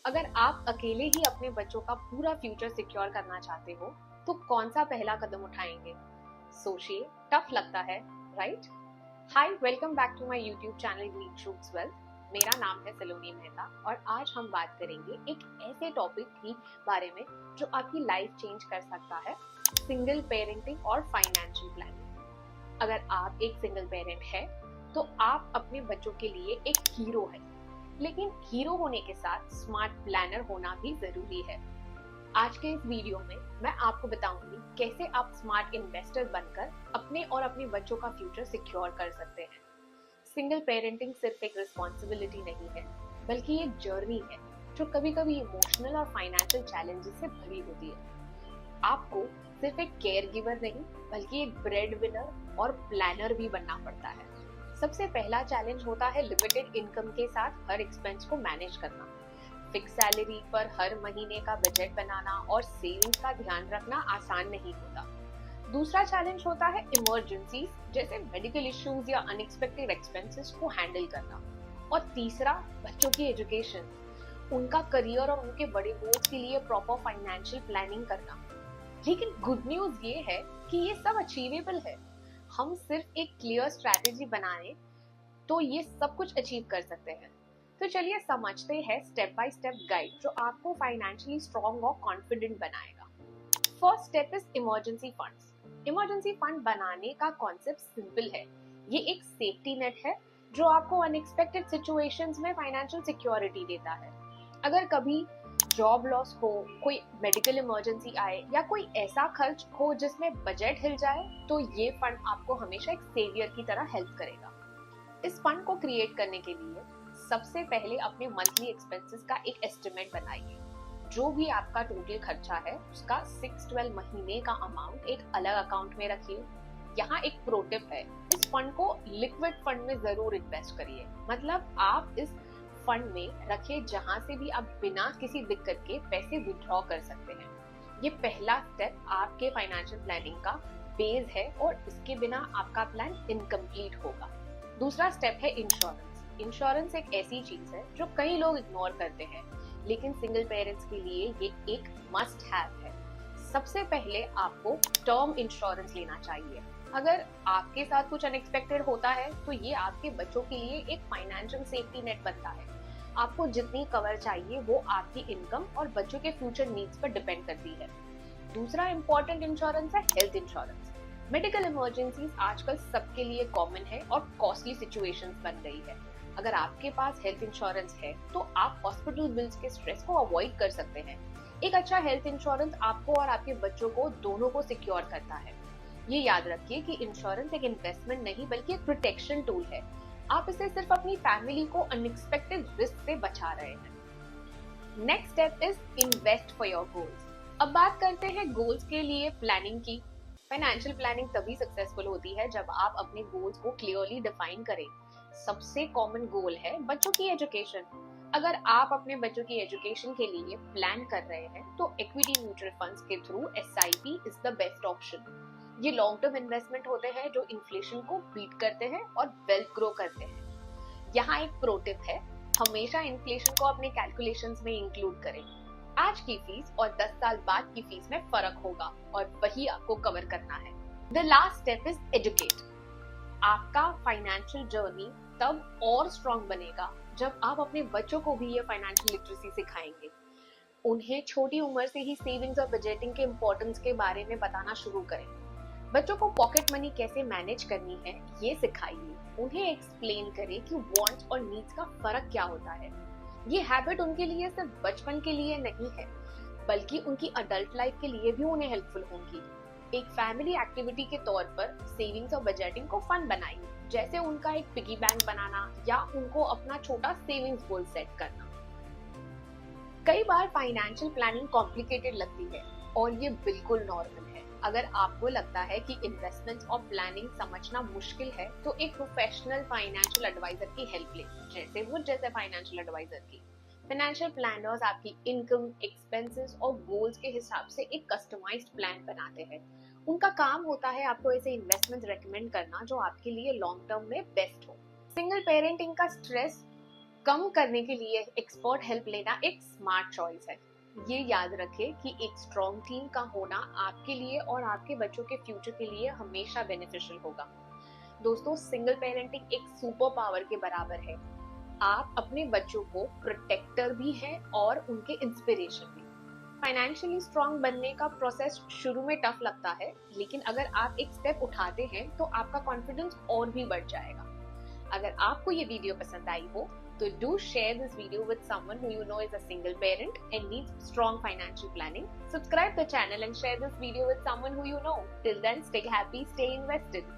अगर आप अकेले ही अपने बच्चों का पूरा फ्यूचर सिक्योर करना चाहते हो, तो कौन सा पहला कदम उठाएंगे? सोचिए, टफ लगता है, right? Hi, welcome back to my YouTube channel Green Shoots Wealth. मेरा नाम है सलोनी मेहता और आज हम बात करेंगे एक ऐसे टॉपिक की बारे में जो आपकी लाइफ चेंज कर सकता है, सिंगल पेरेंटिंग और फाइनेंशियल प्लानिंग। अगर आप एक सिंगल पेरेंट है तो आप अपने बच्चों के लिए एक हीरो है, लेकिन हीरो होने के साथ स्मार्ट प्लानर होना भी जरूरी है। आज के इस वीडियो में मैं आपको बताऊंगी कैसे आप स्मार्ट इन्वेस्टर बनकर अपने और अपने बच्चों का फ्यूचर सिक्योर कर सकते हैं। सिंगल पेरेंटिंग सिर्फ एक रिस्पॉन्सिबिलिटी नहीं है, बल्कि एक जर्नी है जो कभी कभी इमोशनल और फाइनेंशियल चैलेंजेस से भरी होती है। आपको सिर्फ एक केयर गिवर नहीं, बल्कि एक ब्रेड विनर और प्लानर भी बनना पड़ता है। सबसे पहला चैलेंज होता है लिमिटेड इनकम के साथ हर एक्सपेंस को मैनेज करना। फिक्स सैलरी पर हर महीने का बजट बनाना और सेविंग्स का ध्यान रखना आसान नहीं होता। दूसरा चैलेंज होता है इमरजेंसीज, जैसे मेडिकल इश्यूज या अनएक्सपेक्टेड एक्सपेंसेस को हैंडल करना। और तीसरा, बच्चों की एजुकेशन, उनका करियर और उनके बड़े गोल्स के लिए प्रॉपर फाइनेंशियल प्लानिंग करना। लेकिन गुड न्यूज ये है कि ये सब अचीवेबल है। हम सिर्फ एक क्लियर स्ट्रैटेजी बनाए तो ये सब कुछ अचीव कर सकते हैं। तो चलिए समझते हैं स्टेप बाय स्टेप गाइड जो आपको फाइनेंशियली स्ट्रॉन्ग और कॉन्फिडेंट बनाएगा। First step is emergency funds. Emergency fund बनाने का कॉन्सेप्ट सिंपल है। ये एक सेफ्टी नेट है जो आपको अनएक्सपेक्टेड सिचुएशंस में फाइनेंशियल सिक्योरिटी देता है। अगर कभी जॉब लॉस हो, कोई मेडिकल इमरजेंसी आए या कोई ऐसा खर्च हो जिसमें बजट हिल जाए, तो ये फंड आपको हमेशा एक सेवियर की तरह हेल्प करेगा। इस फंड को क्रिएट करने के लिए सबसे पहले अपने मंथली एक्सपेंसेस का एक एस्टिमेट बनाइए। जो भी आपका टोटल खर्चा है उसका 6-12 महीने का अमाउंट एक अलग अकाउंट में रखिए। यहाँ एक प्रो टिप है, इस फंड को लिक्विड फंड में जरूर इन्वेस्ट करिए। मतलब आप इस फंड में रखिए जहां से भी आप बिना किसी दिक्कत के पैसे विड्रॉ कर सकते हैं। ये पहला स्टेप आपके फाइनेंशियल प्लानिंग का बेस है और इसके बिना आपका प्लान इनकम्प्लीट होगा। दूसरा स्टेप है इंश्योरेंस। इंश्योरेंस एक ऐसी चीज है जो कई लोग इग्नोर करते हैं, लेकिन सिंगल पेरेंट्स के लिए ये एक मस्ट हैव है। सबसे पहले आपको टर्म इंश्योरेंस लेना चाहिए। अगर आपके साथ कुछ अनएक्सपेक्टेड होता है तो ये आपके बच्चों के लिए एक फाइनेंशियल सेफ्टी नेट बनता है। आपको जितनी कवर चाहिए वो आपकी इनकम और बच्चों के फ्यूचर नीड्स पर डिपेंड करती है। दूसरा इंपॉर्टेंट इंश्योरेंस है हेल्थ इंश्योरेंस। मेडिकल इमरजेंसीज आजकल सबके लिए कॉमन है और कॉस्टली सिचुएशंस बन गई है। अगर आपके पास हेल्थ इंश्योरेंस है तो आप हॉस्पिटल बिल्स के स्ट्रेस को अवॉइड कर सकते हैं। एक अच्छा हेल्थ इंश्योरेंस आपको और आपके बच्चों को दोनों को सिक्योर करता है। ये याद रखिए कि इंश्योरेंस एक इन्वेस्टमेंट नहीं बल्कि एक प्रोटेक्शन टूल है। आप इसे सिर्फ अपनी फैमिली को अनएक्सपेक्टेड रिस्क से बचा रहे हैं। Next step is invest for your goals. अब बात करते हैं गोल्स के लिए प्लानिंग की। फाइनेंशियल प्लानिंग तभी सक्सेसफुल होती है जब आप अपने गोल्स को क्लियरली डिफाइन करें। सबसे कॉमन गोल है बच्चों की एजुकेशन। अगर आप अपने बच्चों की एजुकेशन के लिए प्लान कर रहे हैं तो इक्विटी म्यूचुअल फंड्स के through SIP is the best option. ये लॉन्ग टर्म इन्वेस्टमेंट होते हैं जो इन्फ्लेशन को बीट करते हैं और वेल्थ ग्रो करते हैं। यहाँ एक प्रो टिप है, हमेशा इन्फ्लेशन को अपने कैलकुलेशंस में इंक्लूड करें। आज की फीस और 10 साल बाद की फीस में फर्क होगा और वही आपको कवर करना है। The last step is educate. आपका फाइनेंशियल जर्नी तब और स्ट्रॉन्ग बनेगा जब आप अपने बच्चों को भी ये फाइनेंशियल लिटरेसी सिखाएंगे। उन्हें छोटी उम्र से ही सेविंग्स और बजटिंग के इम्पोर्टेंस के बारे में बताना शुरू करें। बच्चों को पॉकेट मनी कैसे मैनेज करनी है ये सिखाइए। उन्हें एक्सप्लेन करें कि वांट्स और नीड्स का फर्क क्या होता है। ये हैबिट उनके लिए सिर्फ बचपन के लिए नहीं है, बल्कि उनकी अडल्ट लाइफ के लिए भी उन्हें हेल्पफुल होंगी। एक फैमिली एक्टिविटी के तौर पर सेविंग्स और बजटिंग को फन बनाइए, जैसे उनका एक पिगी बैंक बनाना या उनको अपना छोटा सेविंग्स गोल सेट करना। कई बार फाइनेंशियल प्लानिंग कॉम्प्लिकेटेड लगती है और ये बिल्कुल नॉर्मल है। अगर आपको लगता है कि इन्वेस्टमेंट्स और प्लानिंग समझना मुश्किल है तो एक प्रोफेशनल फाइनेंशियल एडवाइजर की हेल्प लें, जैसे मुझ जैसे फाइनेंशियल एडवाइजर की। फाइनेंशियल प्लानर्स आपकी इनकम, एक्सपेंसेस और गोल्स के हिसाब से एक कस्टमाइज्ड प्लान बनाते हैं। उनका काम होता है आपको ऐसे इन्वेस्टमेंट रेकमेंड करना जो आपके लिए लॉन्ग टर्म में बेस्ट हो। सिंगल पेरेंटिंग का स्ट्रेस कम करने के लिए एक्सपर्ट हेल्प लेना एक स्मार्ट चॉइस है। ये याद रखें कि एक स्ट्रॉन्ग टीम का होना आपके लिए और आपके बच्चों के फ्यूचर के लिए हमेशा बेनिफिशियल होगा। दोस्तों, सिंगल पेरेंटिंग एक सुपर पावर के बराबर है। आप अपने बच्चों को प्रोटेक्टर भी हैं और उनके इंस्पिरेशन भी। फाइनेंशियली स्ट्रांग बनने का प्रोसेस शुरू में टफ लगता है, लेकिन अगर आप एक स्टेप उठाते हैं तो आपका कॉन्फिडेंस और भी बढ़ जाएगा। अगर आपको ये वीडियो पसंद आई हो तो do share this video with someone who you know is a single parent and needs strong financial planning. Subscribe the channel and share this video with someone who you know. Till then, stay happy, stay invested.